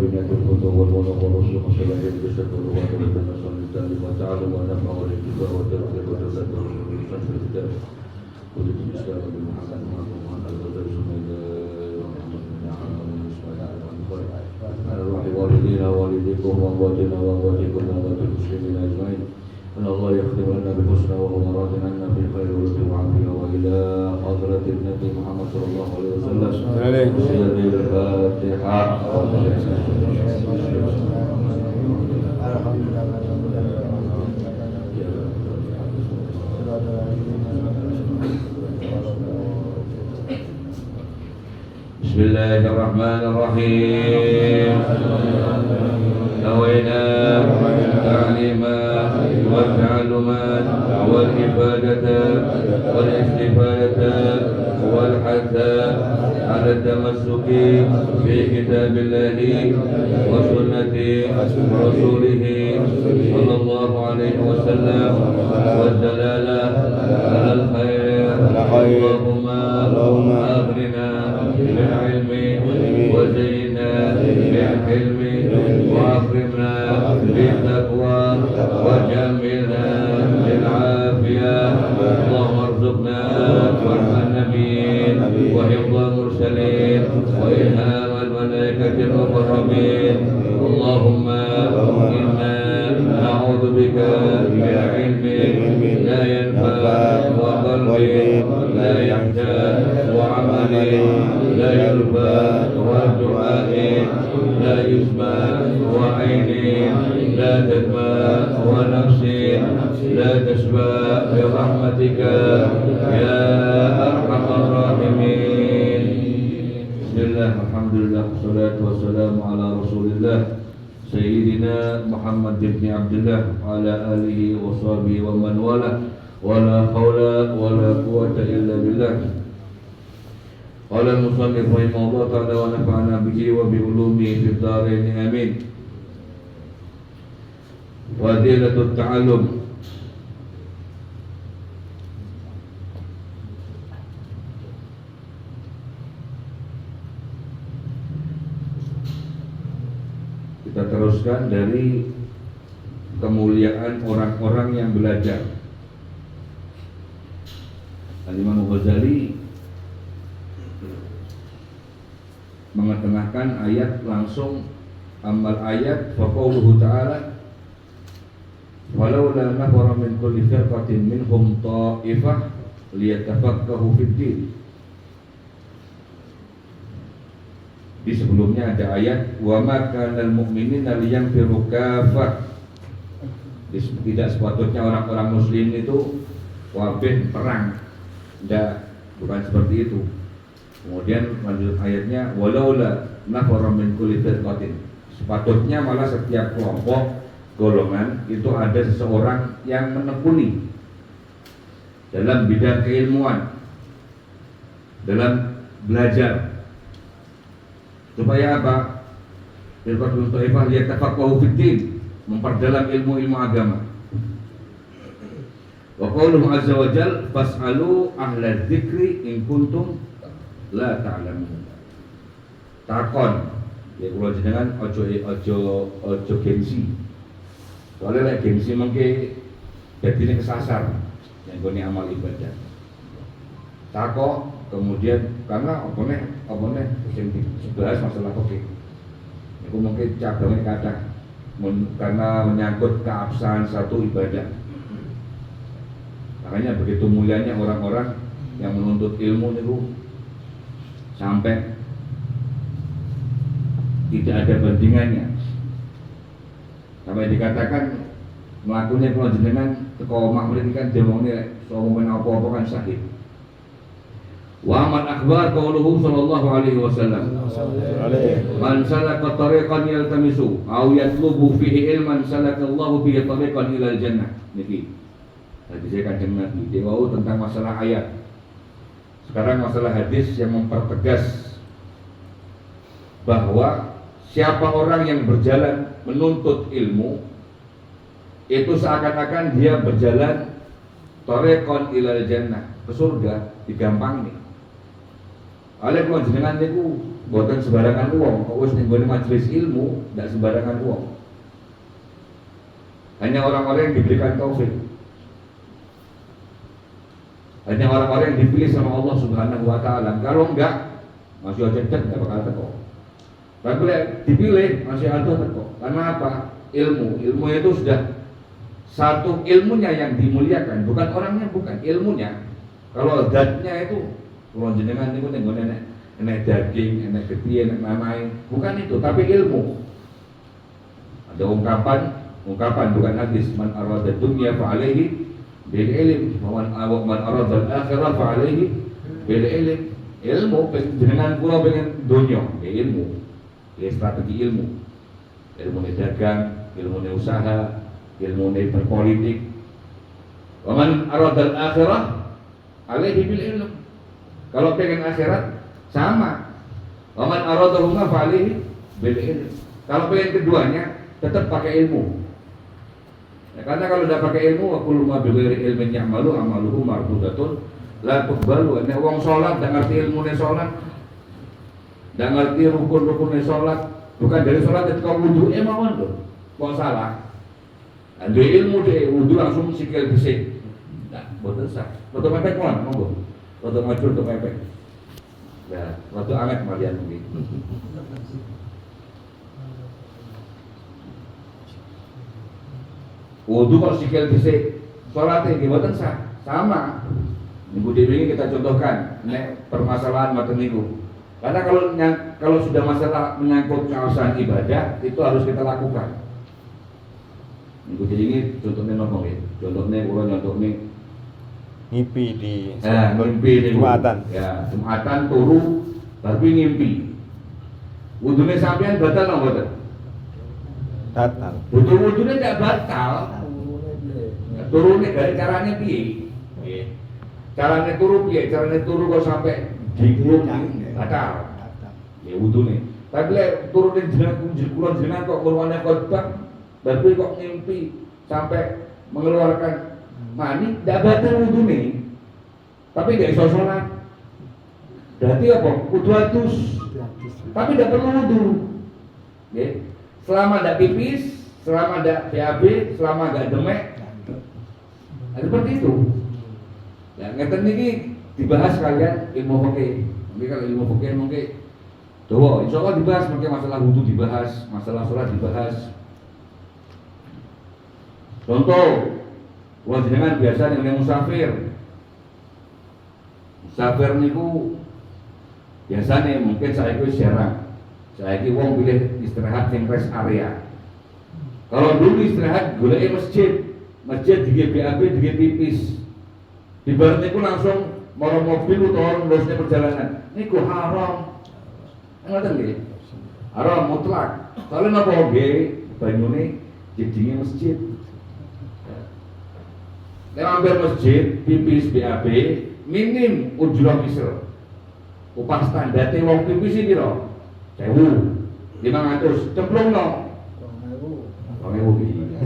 بنية الفتوى والمنى والرسل وصلاة الجسد والروح والتنسل للتالي وتعلم ونفع والاتباع والترغيب والتذكر والإنسان في الكتاب ولد الإسلام بمحمد محمد الغزال سميدا محمد بن عمر بن إسماعيل والخير على روح والدينا ووالديكم وأمواتنا وأمواتكم وأموات المسلمين أجمعين أن الله يختم لنا بالحسنى وهو راض عنا في خير ولد وعافية وإلى حضرة النبي محمد صلى الله عليه وسلم سيدي الفاتحة بسم الله الرحمن الرحيم نوينا التعليمات والتعلمات والإفادة والاستفادة والحث على التمسك في كتاب الله وسنة رسوله صلى الله عليه وسلم والدلالة على الخير اللهم أغننا بالعلم وزينا بالحلم وأكرمنا بالتقوى وجملنا بالعافية اللهم ارزقنا فرح النبيين وحفظ المرسلين وإلهام الملائكة المقربين اللهم إنا نعوذ بك من علم لا ينفع وقلب لا يخشى وعمل لا يرفع ودعاء لا يسمع وعين لا تدمع ونفس لا تشبع برحمتك يا أرحم الراحمين. بسم الله الحمد لله والصلاة والسلام على رسول الله سيدنا محمد بن عبد الله وعلى آله وصحبه ومن والاه ولا حول ولا قوة إلا بالله. قال المصنف رحمه الله تعالى ونفعنا به وبعلومه في الدارين آمين. فضيلة التعلم. Kita teruskan dari kemuliaan orang-orang yang belajar. Imam Ghazali mengetengahkan ayat langsung amal ayat fa qauluhu ta'ala walaula nafara min kulli firqatin minhum ta'ifah liyatafaqahu fid din. Di sebelumnya ada ayat wa ma kanal mu'minina liyanfiru kaffah. Tidak sepatutnya orang-orang muslim itu wabih perang. Tidak, bukan seperti itu. Kemudian lanjut ayatnya walaula nafara min kulli firqatin. Sepatutnya malah setiap kelompok golongan itu ada seseorang yang menekuni dalam bidang keilmuan, dalam belajar. Supaya apa? Firqatul Taifah liyatafaqahu fid din, memperdalam ilmu-ilmu agama. Wa qauluhu azza wa jalla fas'alu ahla dzikri in kuntum la ta'lamun. Takon ya kula jenengan ojo gengsi. Soalnya lek gengsi mengke dadine kesasar yang gone amal ibadah. Takok kemudian karena apa nih sing dibahas masalah fikih. Iku mungkin cabangnya kadang karena menyangkut keabsahan satu ibadah. Makanya begitu mulianya orang-orang yang menuntut ilmu itu sampai tidak ada bandingannya. Sampai dikatakan melakukannya kalau jenengan teko omah mriki kan demongnya ngomongin apa-apa kan sahih. Wa man akhbar qauluhu sallallahu alaihi wasallam. Man salaka tariqan yaltamisu aw yatlubu fihi ilman salakallahu bihi tariqan ilal jannah. Niki. Tadi saya Kanjeng Nabi diwau tentang masalah ayat. Sekarang masalah hadis yang mempertegas bahwa siapa orang yang berjalan menuntut ilmu itu seakan-akan dia berjalan tariqan ilal jannah, ke surga, digampang nih. Oleh kalau jenengan niku Bukan sembarangan uang, kok wis ning majelis ilmu, tidak sembarangan uang. Hanya orang-orang yang diberikan taufik. Hanya orang-orang yang dipilih sama Allah Subhanahu wa taala. Kalau enggak, masih aja enggak bakal teko. Tapi kalau dipilih masih ada teko. Karena apa? Ilmu itu sudah satu, ilmunya yang dimuliakan, bukan orangnya, bukan ilmunya. Kalau zatnya itu kalau jenengan niku ning enek daging, enek gede, enek mamai, bukan itu, tapi ilmu. Ada ungkapan bukan hadis, man arada dunya fa alaihi bil ilm, man arada al akhirah fa alaihi bil ilm. Ilmu jenengan kula pengen dunya, ya ilmu. Ya strategi ilmu. Ilmu dagang, ilmu usaha, ilmu berpolitik. Wa man arada al akhirah alaihi bil ilm. Kalau pengen akhirat sama. Waman aradahuma fa'alihi bil ilm. Kalau pengen keduanya tetap pakai ilmu. Ya, karena kalau tidak pakai ilmu, wa kullu ma bi ghairi ilmin ya'malu amaluhu mardudatun la tuqbalu. Nek wong salat ndak ngerti ilmune salat, ndak ngerti rukun-rukune salat, bukan dari salat ketika wudu mawon lho. Kok salah? Ada ilmu deh, wudu langsung sikil bersih. Nah, boten sah. Foto mepek mon, monggo. Foto maju untuk mepek. Ya, waktu anget kalian mungkin. Wudu kalau sikil bisik, sholatnya gimana sah? Sama. Minggu ini kita contohkan, permasalahan macam itu. Karena kalau sudah masalah menyangkut kawasan ibadah, itu harus kita lakukan. Minggu ini contohnya ngomong ya, contohnya ngimpi di Jumatan. Ya, Jumatan turu tapi ngimpi. Wudune sampean batal nggak batal? Batal. Wudune tidak batal. Turunnya dari caranya piye? Caranya turu piye? Caranya turu kok sampai dikulung batal. Ya wudune. Tapi lek turune jenengan kok ngurwane khotbah, tapi kok ngimpi sampai mengeluarkan mani, tidak batal wudhu nih, tapi tidak bisa sholat. Berarti apa? Wudhu atus, tapi tidak perlu wudhu. Ya. Selama tidak pipis, selama tidak BAB, selama tidak demek, seperti itu. Ya, ngeten ini dibahas kalian ilmu fikih. Mungkin kalau ilmu fikih mungkin, doa, insya Allah dibahas. Mungkin masalah wudhu dibahas, masalah sholat dibahas. Contoh. Wong jenengan biasa yang musafir. Musafir niku biasanya mungkin saya itu jarang. Saya itu wong pilih istirahat yang rest area. Kalau dulu istirahat golek masjid di GBAB di pipis. Di bar niku langsung mau mobil utawa lurusnya perjalanan. Niku haram. Ngoten nggih. Haram mutlak. Soalnya napa nggih banyune jedinge masjid. Nek mampir masjid, pipis BAB, minim ujrah misr. Upah standarte wong pipis iki piro? 1.500. Cemplungno. 2.000.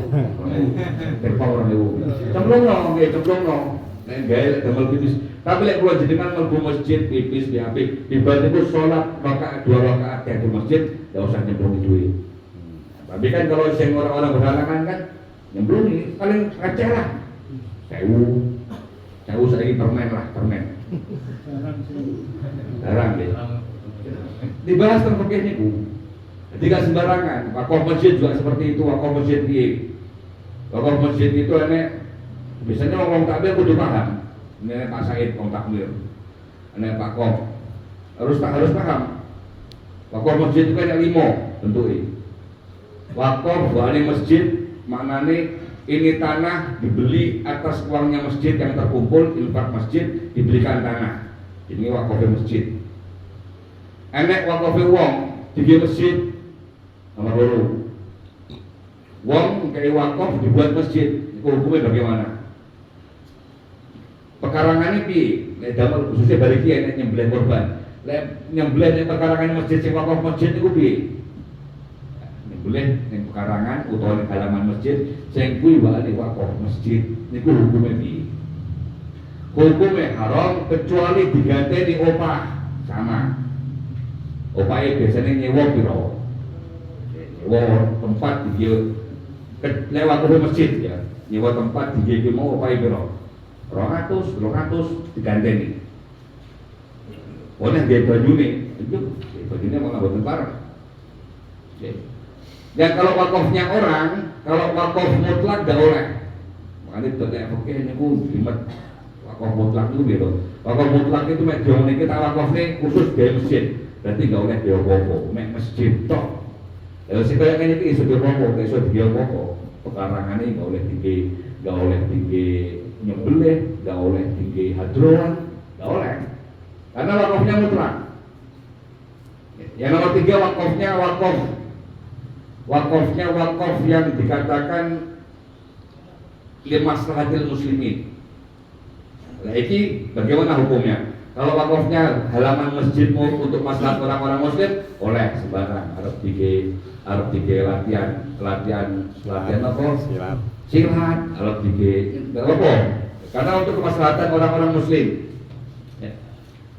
2.000. Terpau 2.000. Cemplungno, nggih cemplungno. Nek gawe damel pipis. Tapi lek kula jenengan mlebu masjid, pipis BAB, dibanding niku salat rakaat 2 rakaat di masjid, enggak usah nyemplungi duit. Tapi kan kalau sing orang-orang berhalangan kan nyemplungi paling receh lah. 1.000 saya permen. Jarang deh. Dibahas tentang fikih niku. Jadi gak sembarangan. Wakaf masjid juga seperti itu. Wakaf masjid piye? Wakaf masjid itu biasanya orang takbir kudu paham. Ini Pak Said orang takbir. Ini Pak Kom. Harus paham. Wakaf masjid itu kan 5 bentuknya. Wakaf wali masjid maknane ini tanah dibeli atas uangnya masjid yang terkumpul, infak masjid dibelikan tanah. Ini wakaf masjid. Enek wakaf uang di masjid nomor 2. Uang kayak wakaf dibuat masjid, itu hukumnya bagaimana? Pekarangannya piye? Damel khususnya bari kiai nek nyembelih korban. Lek nyembelih nek pekarangan masjid sing wakaf masjid niku piye? Boleh yang pekarangan utawa ning halaman masjid sing kuwi wae wakaf masjid niku hukume piye? Hukume haram kecuali diganteni opah sama. Opae biasanya nyewa piro? Nyewa tempat di lewat ke masjid ya. Nyewa tempat di mau opae piro? 200 diganteni. Oleh dia baju nih, itu bajunya malah buat barang. Dan kalau wakafnya orang, kalau wakaf mutlak gak oleh. Makanya tidak oke ini ku jimat wakaf mutlak itu gitu. Wakaf mutlak itu mek diomongin kita wakafnya khusus di masjid. Berarti gak oleh dia pokok, mek masjid tok. Kalau sih kayak ini isu dia pokok, isu dia pokok. Pekarangannya gak oleh tinggi nyembelih, gak oleh tinggi hadroan, gak oleh. Karena wakafnya mutlak. Yang nomor 3 wakafnya wakaf yang dikatakan limaslahatil muslimin. Nah, ini bagaimana hukumnya? Kalau wakafnya halaman masjidmu untuk maslahat orang-orang muslim, oleh sembarang. Arab tiga latihan apa? Silat. Arab tiga nggak apa? Karena untuk kemaslahatan orang-orang muslim.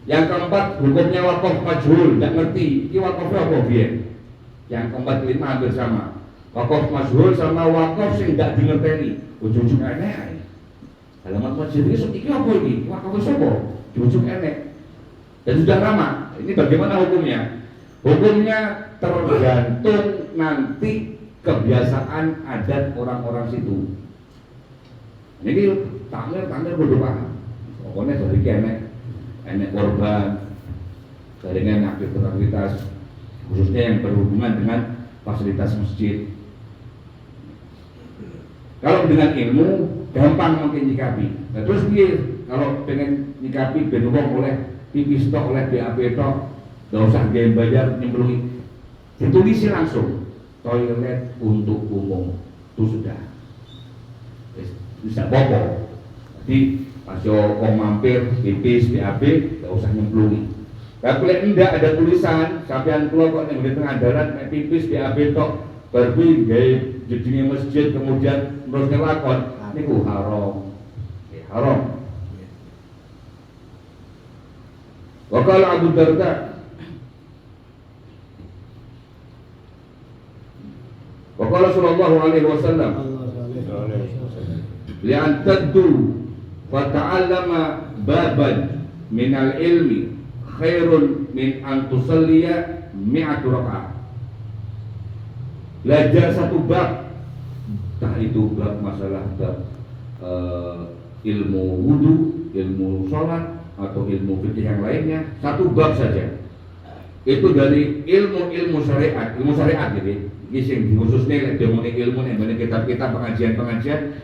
Yang keempat, hukumnya wakaf majhul, nggak ngerti. Ini wakafnya apa biar? Yang keempat 5 hampir sama. Wakaf majhul sama wakaf yang nggak dingerteni. Ujung-ujung aneh. Halaman masjid ini apa ini? Wakaf siapa? Ujung aneh. Dan sudah lama. Ini bagaimana hukumnya? Hukumnya tergantung nanti kebiasaan adat orang-orang situ. Ini takmir berdoa. Pokoknya dari enek korban, jaringan aktivitas khususnya yang berhubungan dengan fasilitas masjid. Kalau dengan ilmu gampang mungkin nyikapi. Nah, terus dia kalau pengen nyikapi ben wong oleh pipis tok oleh BAP tok, enggak usah game bayar nyemplungi. Ditulisi langsung toilet untuk umum. Itu sudah. Bisa bobo. Jadi pas yo mampir pipis BAP enggak usah nyemplungi. Tapi enggak ada tulisan sampean kula kok ning tengah dalan mek pipis BAP tok berbi gawe jedinge masjid kemudian terus ngelakon niku haram. Haram. Wa qala Abu Darda wa qala sallallahu alaihi wasallam li'an taddu wa ta'allama baban minal ilmi khairun min an tusalliya mi'atu raka'ah. Belajar satu bab, entah itu bab masalah bab ilmu wudu, ilmu sholat atau ilmu fikih yang lainnya, satu bab saja. Itu dari ilmu syariat, gitu. Ini sing khususnya demone ilmu nih, banyak kitab-kitab pengajian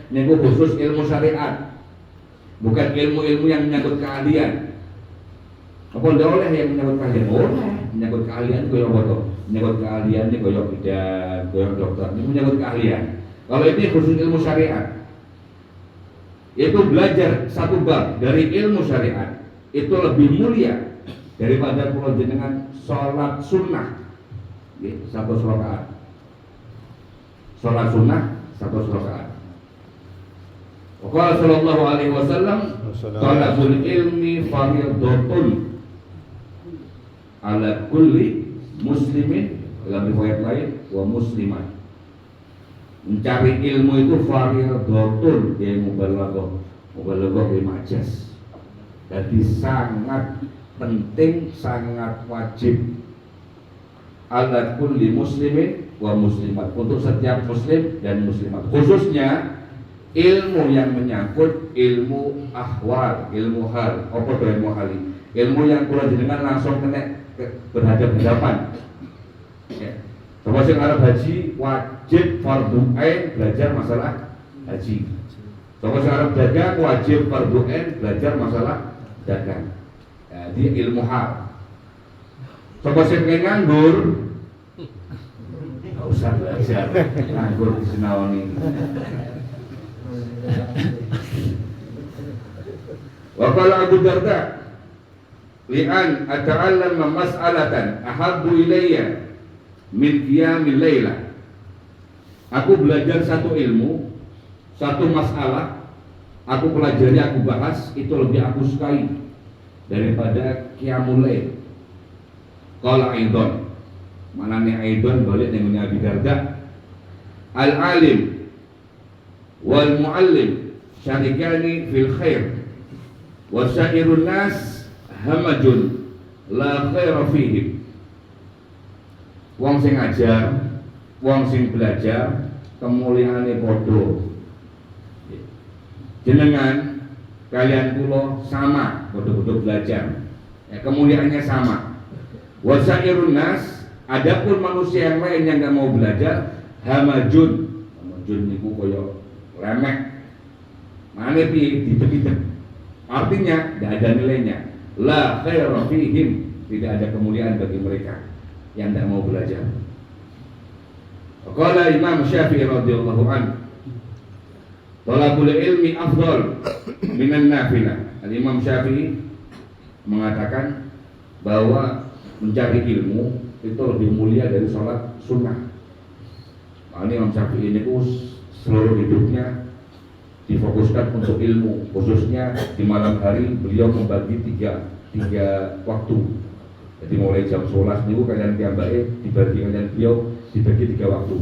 nih khusus ilmu syariat, bukan ilmu-ilmu yang menyangkut keahlian. Apa ndak oleh yang menyangkut keahlian? Oleh menyangkut keahlian koyo apa? Menyangkut keahlian ini koyo bidan, koyo dokter, ini menyangkut keahlian. Kalau ini khusus ilmu syariat, itu belajar satu bab dari ilmu syariat itu lebih mulia daripada kalau jenengan sholat sunnah, satu rakaat. Sholat sunnah satu rakaat. Qala sallallahu alaihi wasallam, talabul ilmi fardhatun ala kulli muslimin, dalam riwayat lain wa muslimat. Mencari ilmu itu fardhatun, dia mubalaghah di majaz. Jadi sangat penting, sangat wajib ala kulli muslimin wa muslimat, untuk setiap muslim dan muslimat, khususnya ilmu yang menyangkut ilmu ahwal, ilmu hal, apa itu ilmu hal? Ilmu yang kalau jenengan langsung kena berhadapan. Ya. Coba sing arep haji wajib fardhu ain belajar masalah haji. Coba sing arep dagang wajib fardhu ain belajar masalah dagang. Ya, dia ilmu hal. Coba sing nganggur enggak usah belajar, nganggur disinaoni. Wa qala Abu Darda li'an ata'allama mas'alatan ahabbu ilayya min qiyamil lailah. Aku belajar satu ilmu, satu masalah, aku pelajari, aku bahas, itu lebih aku sukai daripada qiyamul lail. Qala aidon. Manane aidon balik ning Abi Darda. Al-alim wal muallim syarikani fil khair wa sairun nas hamajun la khaira fihim. Wong sing ngajar, wong sing belajar kemuliaane padha. Jenengan kalian kula sama, padha-padha belajar. Kemuliaannya sama. Wa sairun nas, adapun manusia yang lain yang enggak mau belajar, hamajun. Hamajun niku kaya remek. Mane piye dibedhek. Artinya tidak ada nilainya. La khaira fihim, tidak ada kemuliaan bagi mereka yang tidak mau belajar. Qala Imam Syafi'i radhiyallahu anhu, talabul ilmi afdal minan nafilah. Imam Syafi'i mengatakan bahwa mencari ilmu itu lebih mulia dari sholat sunnah. Nah, Imam Syafi'i ini seluruh hidupnya difokuskan untuk ilmu, khususnya di malam hari beliau membagi tiga waktu. Jadi mulai jam 11 niku kalian piyambake dibagi kalian beliau dibagi 3 waktu.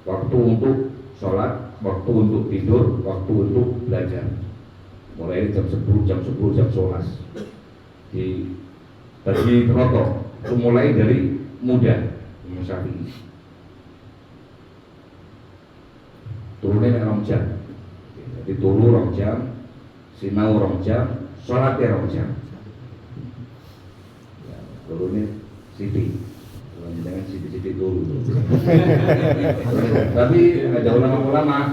Waktu untuk sholat, waktu untuk tidur, waktu untuk belajar. Mulai jam 10, jam 11 dibagi terotok. Itu mulai dari muda Imam Syafi'i. Turunnya 2 jam. Jadi turu 2 jam, sinau 2 jam, sholatnya 2 jam. Turunnya siti, jangan siti dulu. Tapi ada ulama-ulama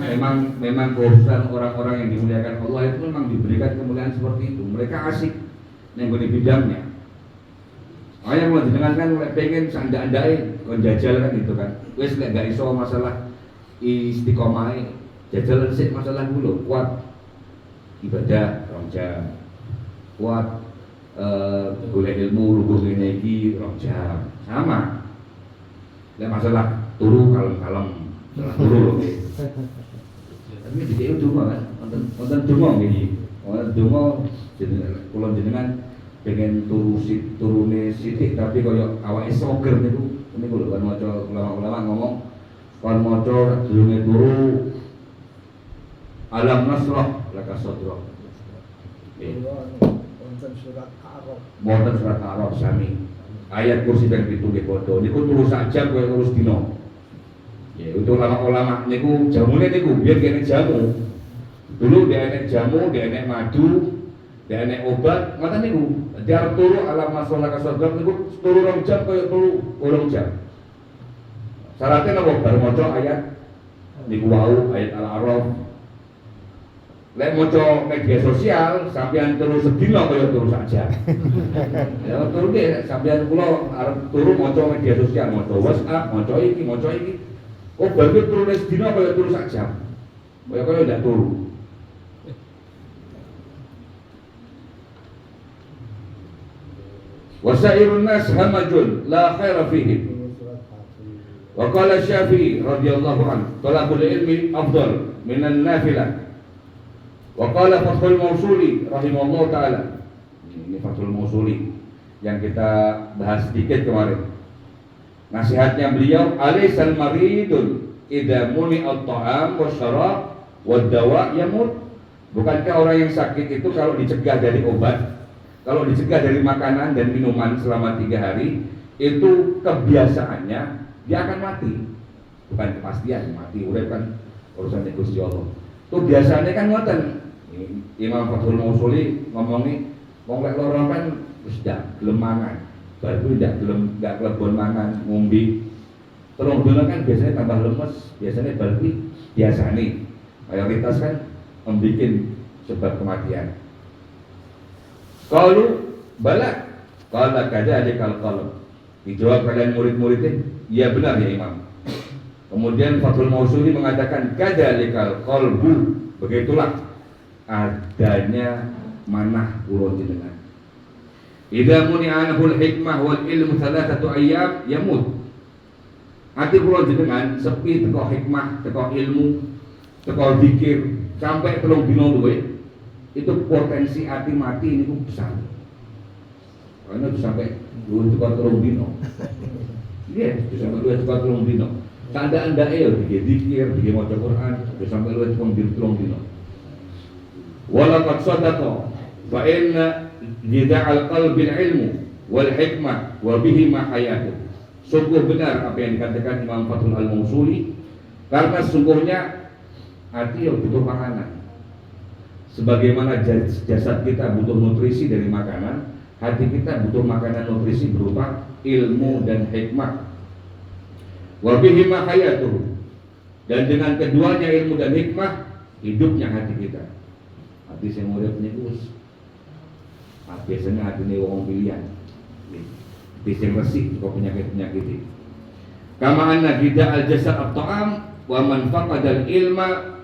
memang khususan orang-orang yang dimuliakan Allah itu memang diberikan kemuliaan seperti itu. Mereka asik nenggoni bidangnya. Ayah mau jenengan kan pengen sanda-andai konjajal kan gitu kan. Wes lek gak iso masalah istiqomah, jajal sik masalah dulu kuat ibadah 2 jam. Kuat golek ilmu rubuh ngene iki 2 jam. Sama. Lek masalah turu kalem-kalem, masalah turu lho. Tapi dikek donga kan, wonten donga nggih. Wonten donga kula jenengan pengen turune sithik tapi kaya awake soger niku lho kan maca ulama-ulama ngomong kon maca durunge turu alam nasrah laka sadra. Wonten surat Al-A'raf sami. Ayat kursi ping 7 nggih padha. Niku turu sak jam kaya terus dina. Ya, untuk ulama-ulama niku jamune niku biar kene jamu. Dulu dia enek jamu, dia enek madu, dia enek obat, ngoten niku. Dia turu alam masalah kasodam niku turu 2 jam kaya turu 2 jam. Syaratnya napa bar maca ayat niku wau ayat Al-A'raf. Lek maca media sosial sampean terus sedina kaya terus saja. Ya terus ge sampean kula arep turu maca media sosial, maca WhatsApp, maca iki. Oh bagus terus sedina kaya terus saja. Kaya ndak turu. Wasairun nas hamajun la khaira fihim. Wa qala Syafi'i radhiyallahu anhu, talabul ilmi afdal minan nafilah. Wa qala Fathul Mausuli rahimahullah taala. Ini Fathul Mausuli yang kita bahas sedikit kemarin. Nasihatnya beliau, alaysal maridun idza muni'at ta'am wasyarab wad-dawa yamut. Bukankah orang yang sakit itu kalau dicegah dari obat, kalau dicegah dari makanan dan minuman selama 3 hari, itu kebiasaannya dia akan mati. Bukan kepastian mati, urip kan urusan Gusti Allah. Itu biasanya kan ngoten. Imam Fathul Mausuli ngomongi wong lek lara kan wis ndak gelem mangan. Baru ndak kelebon mangan, ngombe. Terus dulu kan biasanya tambah lemes, biasanya baru biasane mayoritas kan membuat sebab kematian. Kalau bala, kalau kada ada kalau dijawab kalian murid-muridnya, iya benar ya Imam. Kemudian Fathul Mausuli mengatakan kada likal qalbu, begitulah adanya manah kula jenengan. Idza muni'anahul hikmah wal ilmu 3 ayyam yamut. Ati kula jenengan sepi teko hikmah, teko ilmu, teko zikir sampai 3 dina luwih, itu potensi ati mati niku besar. Karena itu sampai 2 dino. Iya, sampai 2 dino. Keadaan ya dikir, dikir maca Quran, sampai 2 dino. Walaqad sadaqa fa inna jida'al qalbil ilmu wal hikmah wa bihi ma hayatuh. Sungguh benar apa yang dikatakan Imam Fathul Al-Mausuli, karena sungguhnya hati yang butuh makanan. Sebagaimana jasad kita butuh nutrisi dari makanan, hati kita butuh makanan nutrisi berupa ilmu dan hikmah. Wa bihi ma hayatuh. Dan dengan keduanya ilmu dan hikmah, hidupnya hati kita. Hati sing urip niku biasanya hatine wong pilihan. Hati sing resik kok penyakit-penyakit. Kama anna gida al-jasad at-ta'am wa man faqada al-ilma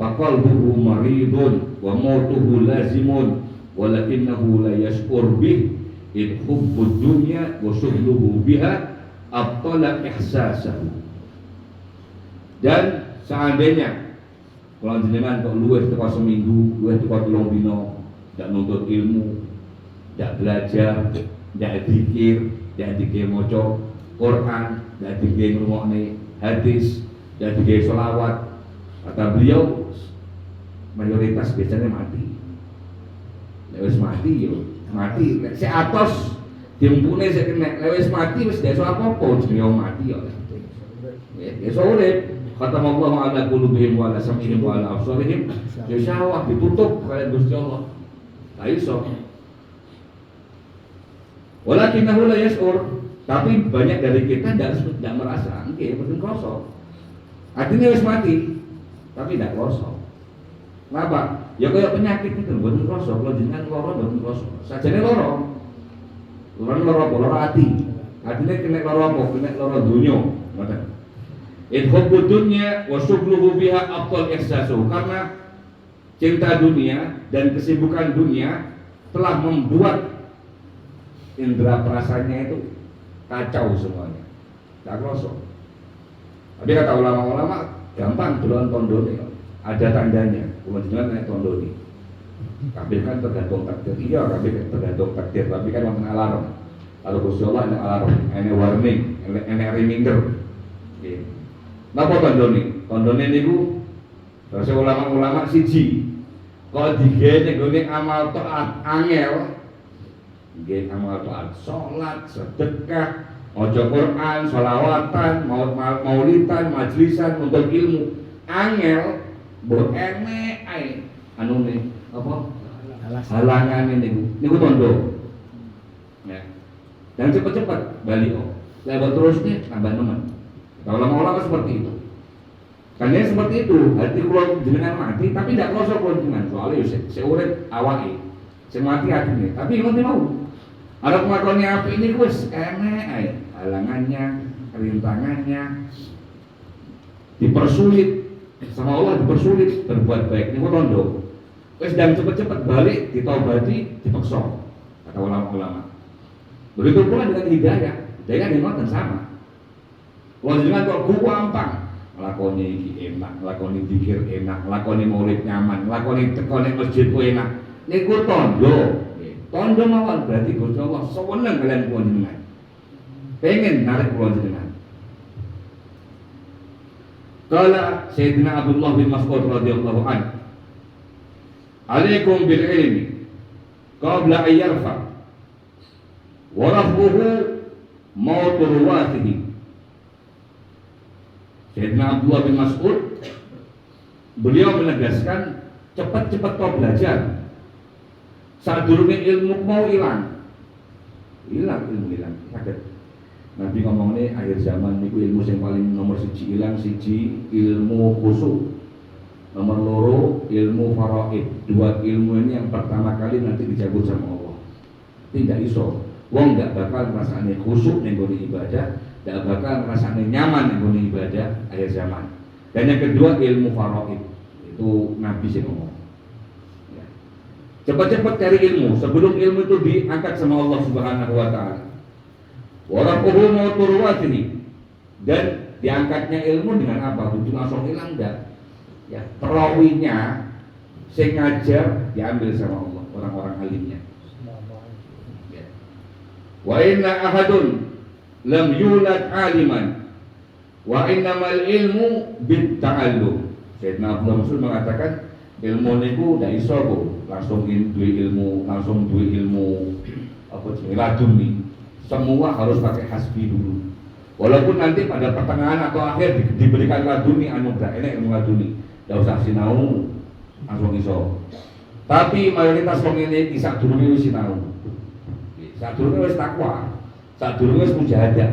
faqalbuhu maridun wa mautuhu lazimun walakinnahu la yash'ur bih id hubbud dunya wa syughluhu biha abtala ihsasahu. Dan seandainya kalau jenengan kok luwih teko seminggu, luwih teko 3 dino, ndak nuntut ilmu, ndak belajar, ndak zikir, ndak dikir maca Quran, ndak dikir ngrungokne hadis, ndak dikir selawat, kata beliau mayoritas biasanya mati. Nek wis mati yo mati, nek sik atos diempune sik kena, nek wis mati wis desa apa-apa jenenge mati yo. Desa urip. Khatamallahu ala qulubihim wa ala sam'ihim wa ala absarihim. Syawah ditutup kalian Gusti Allah. La iso. Walakinahu la yash'ur. Tapi banyak dari kita tidak merasa, nggih mboten krasa. Artinya wis mati, tapi tidak krasa. Kenapa? Ya kayak penyakit itu mboten krasa, kalau jenengan lara mboten krasa. Sajane lara. Lara ati. Artinya kena lara apa? Kena lara dunya, ngoten. Idhubbud dunya wa syughluhu biha afdal ihsasuh. Karena cinta dunia dan kesibukan dunia telah membuat indera perasanya itu kacau semuanya. Tak krasa. Tapi kata ulama-ulama gampang dolan tondone. Ada tandanya. Kulo jenengan nek tondone. Kabeh kan tergantung takdir. Iya, kabeh tergantung takdir, tapi kan wonten alarm. Kalau Gusti Allah ada alarm, ada warning, ada reminder. Nggih. Napa tandone? Tandone niku bahasa ulama-ulama siji. Kok digawe nggone amal taat angel. Nggih, amal taat salat, sedekah, maca Quran, sholawatan, maulidan, majlisan untuk ilmu. Angel mbok enek ae anune apa? Halangane niku tondo. Ya. Dan cepat-cepat balik kok. Lewat terus nih tambah nemen. Kalau lama-lama seperti itu. Karena seperti itu, hati kula jenengan mati tapi tidak krasa kula jenengan. Soalnya saya urip awake. Sing mati atine, tapi ngerti mau. Ada pengakuannya api ini wis enek ae. Halangannya, rintangannya dipersulit sama Allah, dipersulit berbuat baik. Niku tondo. Wis dan cepet-cepet balik ditaubati dipaksa. Kata ulama-ulama. Begitu pula dengan hidayah. Hidayah dengan sama. Kalau jenengan kok gampang lakoni iki enak, lakoni zikir enak, lakoni maulid nyaman, lakoni tekone masjid ku enak. Niku tondo. Tondo mawon berarti Gusti Allah seneng kalian kula jenengan. Pengen narik kula jenengan. Qala Sayyidina Abdullah bin Mas'ud radhiyallahu anhu. Alaikum bil ilmi qabla an yarfa wa rafuhu mautu ruwatihi. Sayyidina Abdullah bin Mas'ud beliau menegaskan cepat-cepat kau belajar. Saat durunge ilmu mau hilang ilmu hilang. Nabi ngomongnya akhir zaman niku ilmu yang paling nomor 1 hilang, 1 ilmu khusyuk, nomor 2 ilmu faraid. 2 ilmu ini yang pertama kali nanti dicabut sama Allah. Tidak iso. Wong nggak bakal rasanya khusyuk ning ibadah, tidak bakal rasanya nyaman ning ibadah akhir zaman. Dan yang kedua ilmu faraid. Itu Nabi sih ngomong. Ya. Cepat-cepat cari ilmu sebelum ilmu itu diangkat sama Allah Subhanahu wa taala. Waraquhu mauturwatihi. Dan diangkatnya ilmu dengan apa? Butuh langsung hilang enggak? Ya, perawinya sing ngajar diambil sama Allah, orang-orang alimnya. Ya. Wa inna ahadun lam yulad aliman wa innamal ilmu bit ta'allum. Sayyidina Abdullah Mas'ud mengatakan ilmu niku ndak iso kok langsung duwe ilmu, apa jenenge laduni. Semua harus pakai hasbi dulu. Walaupun nanti pada pertengahan atau akhir diberikan laduni anugerah, enak ilmu laduni. Ndak usah sinau langsung iso. Tapi mayoritas wong ini sak durunge wis sinau. Sak durunge wis takwa, sak durunge wis mujahadah.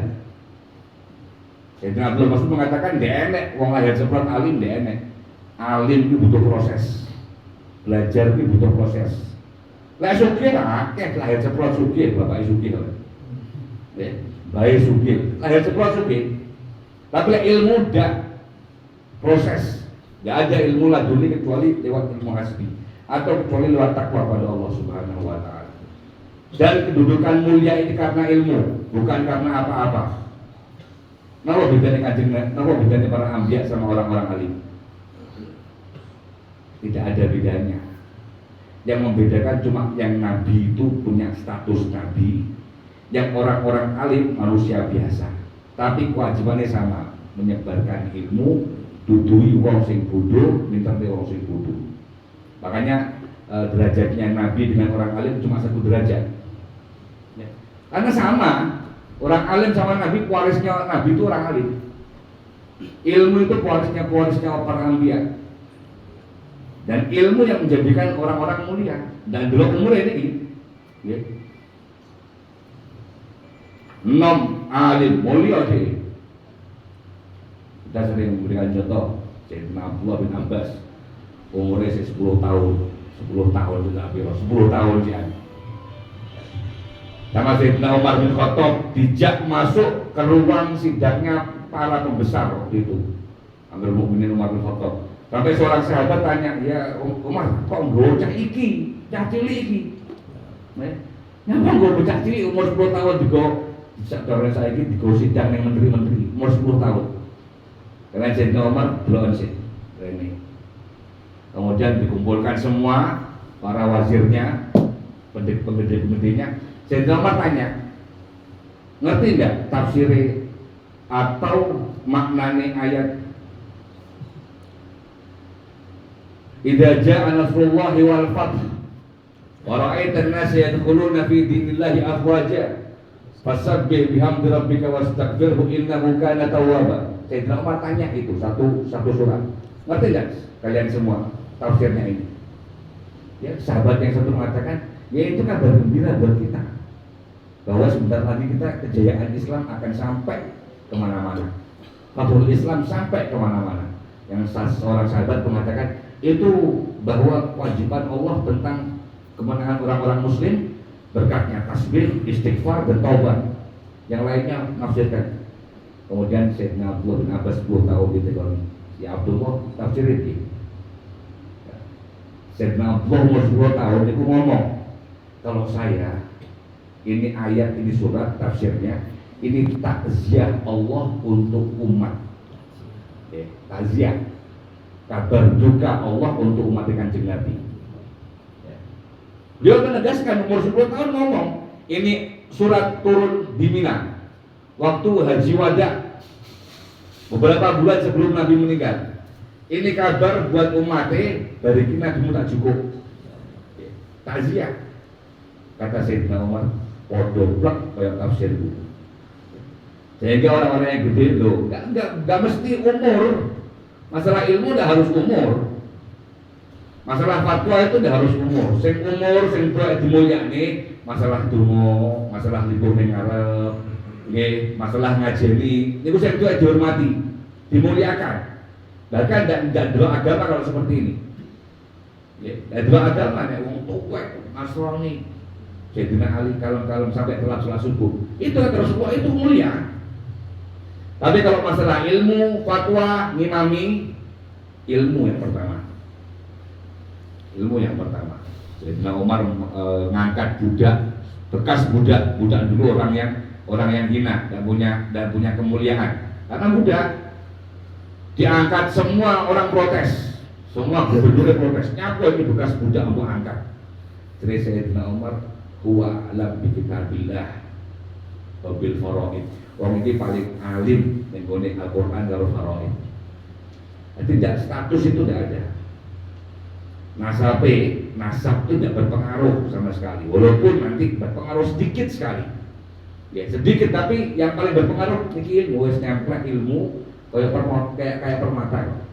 Jadi Abdul Mas'ud mengatakan ndek enek wong lahir cepat alim, ndek enek. Alim itu butuh proses. Belajar itu butuh proses. Lah sugih akeh lahir cepat sugih, bapak sugih. Ya, baik sugih, lahir cepat sugih. Tapi ilmu ndak proses. Nggak ada ilmu laduni kecuali lewat ilmu hasbi atau kecuali lewat takwa pada Allah Subhanahu wa taala. Dan kedudukan mulia ini karena ilmu, bukan karena apa-apa. Napa bedanya para anbiya sama orang-orang alim? Tidak ada bedanya. Yang membedakan cuma yang nabi itu punya status nabi, yang orang-orang alim manusia biasa. Tapi kewajibannya sama, menyebarkan ilmu, dudui wong sing bodoh, minterti wong sing bodoh. Makanya derajatnya nabi dengan orang alim cuma satu derajat. Ya. Karena sama, orang alim sama nabi, pewarisnya nabi itu orang alim. Ilmu itu pewarisnya para anbiya. Dan ilmu yang menjadikan orang-orang mulia. Dan dulu umur ini, ya. 6 alim mulia sih. Kita sering memberikan contoh Sayyidina Abdullah bin Abbas, umurnya 10 tahun juga 10 tahun sih. Sama Sayyidina Umar bin Khattab dijak masuk ke ruang sidangnya para pembesar waktu itu, Amirul Mukminin Umar bin Khattab. Sampai seorang sahabat tanya, ya Umar, kok ngocah iki, cah cilik iki? Nyapa nggo bocah cilik umur 10 tahun digo sakjane saiki digo sidang ning menteri-menteri umur 10 tahun. Karena Sayyidina Umar belum sih. Ini. Kemudian dikumpulkan semua para wazirnya, pendiri-pendirinya. Sayyidina Umar tanya, ngerti enggak tafsir atau maknane ayat idza jaa nasrullahi wal fath wa ra'aitan nasa yadkhuluna fi dinillahi afwaja fasabbih bihamdi rabbika wastaghfirhu innahu kana tawwaba. Sayyidina Umar tanya itu satu surat. Ngerti enggak kalian semua tafsirnya ini? Ya, sahabat yang satu mengatakan, ya itu kabar gembira buat kita bahwa sebentar lagi kita kejayaan Islam akan sampai kemana-mana. Kabul Islam sampai kemana-mana. Yang seorang sahabat mengatakan itu bahwa kewajiban Allah tentang kemenangan orang-orang Muslim berkatnya tasbih, istighfar, dan taubat. Yang lainnya nafsirkan. Kemudian Sayyidina Abdullah bin Abbas 10 tahun gitu kalau ya Abdullah tafsir ini. Sayyidina Abdullah umur 10 tahun itu ngomong, kalau saya ini ayat, ini surat tafsirnya, ini takziah Allah untuk umat. Takziah, kabar duka Allah untuk umat Kanjeng Nabi. Beliau menegaskan umur 10 tahun ngomong, ini surat turun di Mina waktu haji wada beberapa bulan sebelum Nabi meninggal. Ini kabar buat umatnya dari kita dulu tak cukup. Takziah. Kata Sayyidina Umar, podoblak kayak tafsir itu. Sehingga orang-orang yang gede itu enggak mesti umur. Masalah ilmu udah harus umur. Masalah fatwa itu udah harus umur. Sing umur sing dimulyani, masalah donga, masalah libur ning ngarep, nggih, masalah ngajeni, niku sing dihormati, dimuliakan. Bahkan tidak dua agama kalau seperti ini. Ya, dua agama nek wong tuwek Nasrani, Sayyidina Ali kalem-kalem sampai telat sholat subuh. Itu kata Rasulullah itu mulia. Tapi kalau masalah ilmu, fatwa, ngimami, ilmu yang pertama. Ilmu yang pertama. Sayyidina Umar ngangkat budak, bekas budak dulu orang yang hina dan punya kemuliaan. Karena budak diangkat, semua orang protes, semua gubernur protes. Nyapa ini bekas budak untuk angkat. Jadi Sayyidina Umar huwa alam bi kitabillah bil faraid. Wong iki paling alim ning gone Al-Qur'an karo faraid. Jadi tidak, status itu tidak ada. Nasab itu tidak berpengaruh sama sekali. Walaupun nanti berpengaruh sedikit sekali. Ya sedikit, tapi yang paling berpengaruh niki ilmu, wis nemplek ilmu kayak permata.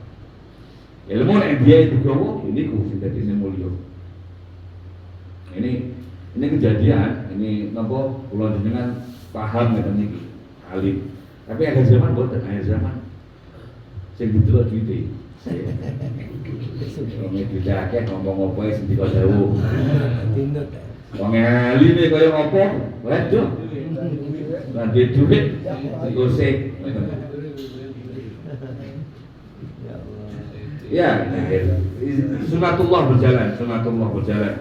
Ilmu nek dia itu gowo, ini ku sing dadi mulya. Ini kejadian, ini napa kula jenengan paham ngeten niki, alim. Tapi ada zaman boten, ada zaman sing didelok duwite. Wong iki akeh ngomong apa sing dikok dawuh. Wong aline kaya apa? Waduh. Lan duit digosek. Ya, sunatullah berjalan.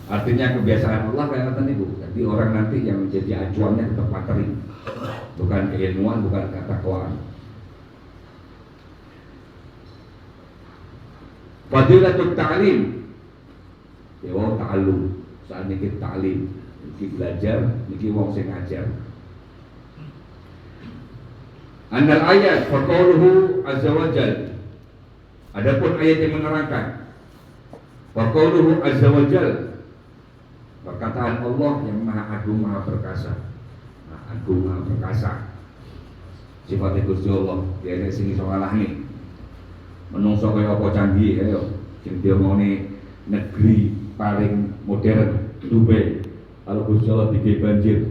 Artinya kebiasaan Allah kayak kata niku. Jadi orang nanti yang menjadi acuannya tetap materi, bukan keilmuan, bukan ketakwaan. Fadilatul ta'lim, dewa ta'allum. Saat niki ta'lim, niki belajar, niki wong sing ngajar. Annal ayat faqauluhu azza wa jalla. Adapun ayat yang menerangkan faqauluhu azza wa jalla, perkataan Allah yang maha agung, maha perkasa. Maha agung, maha perkasa. Sifatnya Gusti Allah, dia ini sing iso ngalahne. Menungso kaya apa canggih ayo sing diomongne negeri paling modern Dubai. Kalau Gusti Allah dikei banjir